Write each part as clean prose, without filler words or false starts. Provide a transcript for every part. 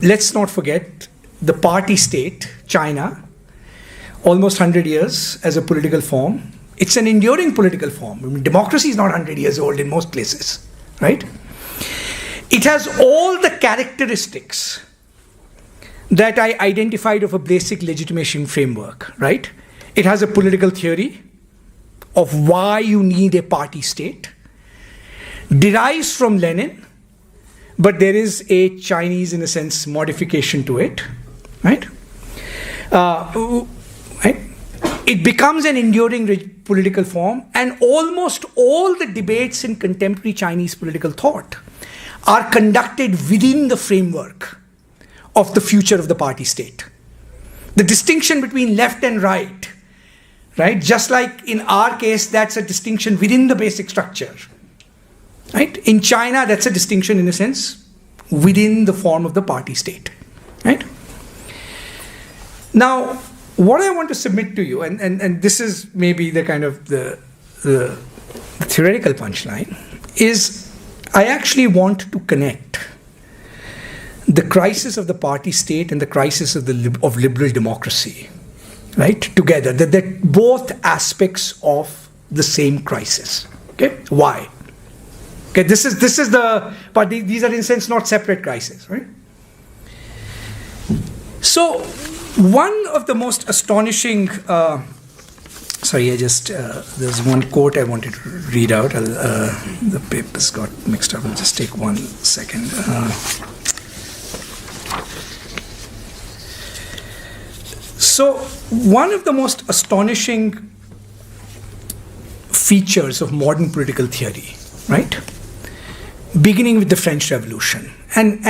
Let's not forget the party state, China, almost 100 years as a political form. It's an enduring political form. I mean, democracy is not 100 years old in most places, right? It has all the characteristics that I identified of a basic legitimation framework, right? It has a political theory of why you need a party state, derives from Lenin, but there is a Chinese, in a sense, modification to it, right? It becomes an enduring political form, and almost all the debates in contemporary Chinese political thought are conducted within the framework of the future of the party state. The distinction between left and right, just like in our case, that's a distinction within the basic structure. Right? In China, that's a distinction, in a sense, within the form of the party state. Right? Now, what I want to submit to you, and this is maybe the kind of the theoretical punchline, is I actually want to connect the crisis of the party state and the crisis of liberal democracy, right, together. That both aspects of the same crisis. Okay, why? Okay, this is the, but these are in a sense not separate crises, right? So, one of the most astonishing, there's one quote I wanted to read out. The papers got mixed up. I'll just take 1 second. So, one of the most astonishing features of modern political theory, right? Beginning with the French Revolution, and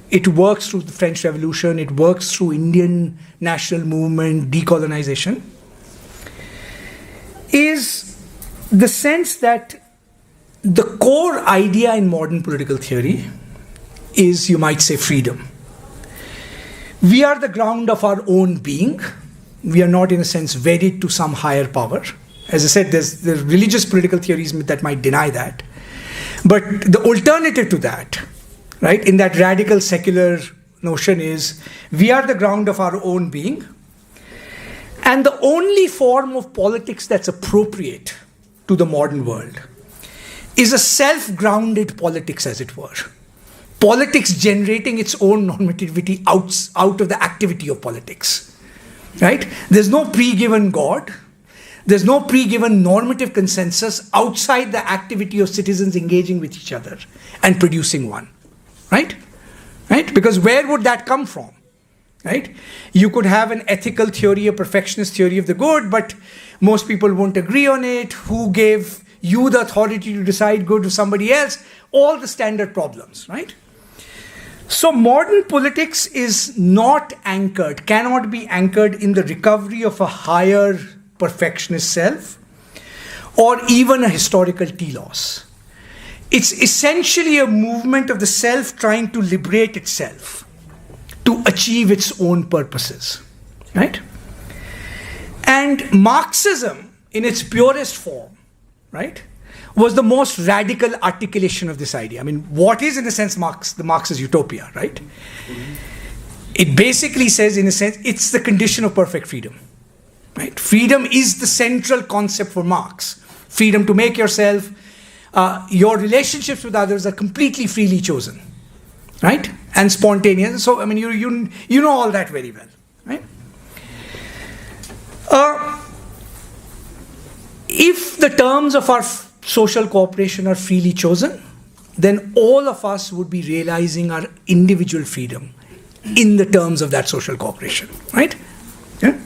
it works through the French Revolution, it works through Indian national movement, decolonization, is the sense that the core idea in modern political theory is, you might say, freedom. We are the ground of our own being. We are not, in a sense, wedded to some higher power. As I said, there's religious political theories that might deny that. But the alternative to that, right, in that radical secular notion is, we are the ground of our own being. And the only form of politics that's appropriate to the modern world is a self-grounded politics, as it were. Politics generating its own normativity out of the activity of politics, right? There's no pre-given God. There's no pre-given normative consensus outside the activity of citizens engaging with each other and producing one, right? Right? Because where would that come from, right? You could have an ethical theory, a perfectionist theory of the good, but most people won't agree on it. Who gave you the authority to decide good to somebody else? All the standard problems, right? So modern politics is not anchored, cannot be anchored in the recovery of a higher perfectionist self or even a historical telos. It's essentially a movement of the self trying to liberate itself to achieve its own purposes, right? And Marxism, in its purest form, right, was the most radical articulation of this idea. I mean, what is, in a sense, the Marxist utopia, right? It basically says, in a sense, it's the condition of perfect freedom, right? Freedom is the central concept for Marx. Freedom to make yourself, your relationships with others are completely freely chosen, right? And spontaneous. So, I mean, you know all that very well, right? If the terms of our social cooperation are freely chosen, then all of us would be realizing our individual freedom in the terms of that social cooperation, right? Yeah?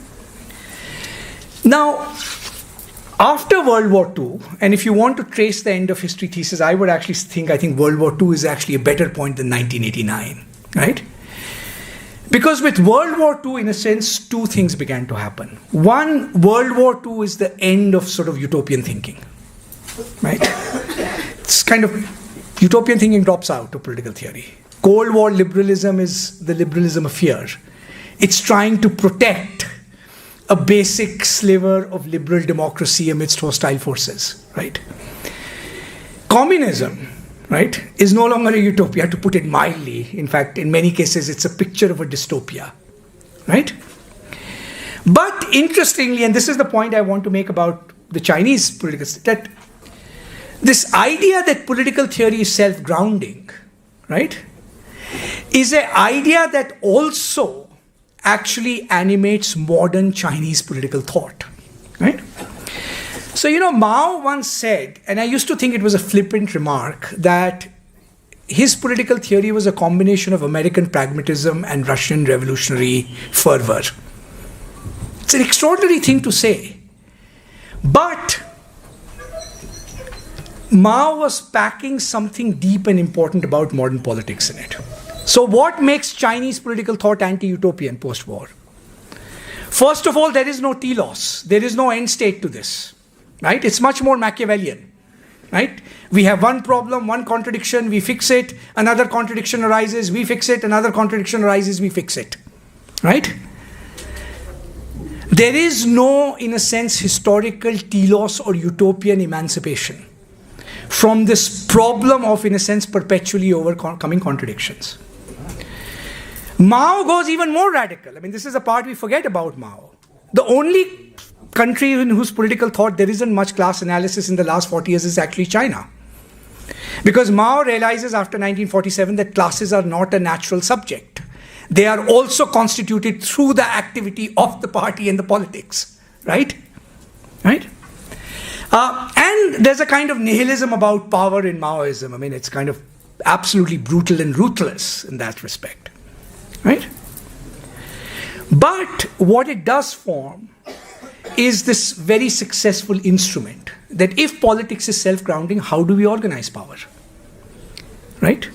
Now, after World War II, and if you want to trace the end of history thesis, I think World War II is actually a better point than 1989, right? Because with World War II, in a sense, two things began to happen. One, World War II is the end of sort of utopian thinking, right? It's kind of, utopian thinking drops out of political theory. Cold War liberalism is the liberalism of fear. It's trying to protect a basic sliver of liberal democracy amidst hostile forces, right? Communism, right, is no longer a utopia, to put it mildly. In fact, in many cases, it's a picture of a dystopia, right? But interestingly, and this is the point I want to make about the Chinese political system, that this idea that political theory is self-grounding, right, is an idea that also actually animates modern Chinese political thought, right? So, Mao once said, and I used to think it was a flippant remark, that his political theory was a combination of American pragmatism and Russian revolutionary fervor. It's an extraordinary thing to say. But Mao was packing something deep and important about modern politics in it. So what makes Chinese political thought anti-utopian post-war? First of all, there is no telos. There is no end state to this. Right? It's much more Machiavellian, right? We have one problem, one contradiction, we fix it, another contradiction arises, we fix it, another contradiction arises, we fix it, right? There is no, in a sense, historical telos or utopian emancipation from this problem of, in a sense, perpetually overcoming contradictions. Mao goes even more radical. I mean, this is the part we forget about Mao. The only country in whose political thought there isn't much class analysis in the last 40 years is actually China. Because Mao realizes after 1947 that classes are not a natural subject. They are also constituted through the activity of the party and the politics, right? Right? And there's a kind of nihilism about power in Maoism. I mean, it's kind of absolutely brutal and ruthless in that respect, right? But what it does form is this very successful instrument that if politics is self-grounding, how do we organize power, right?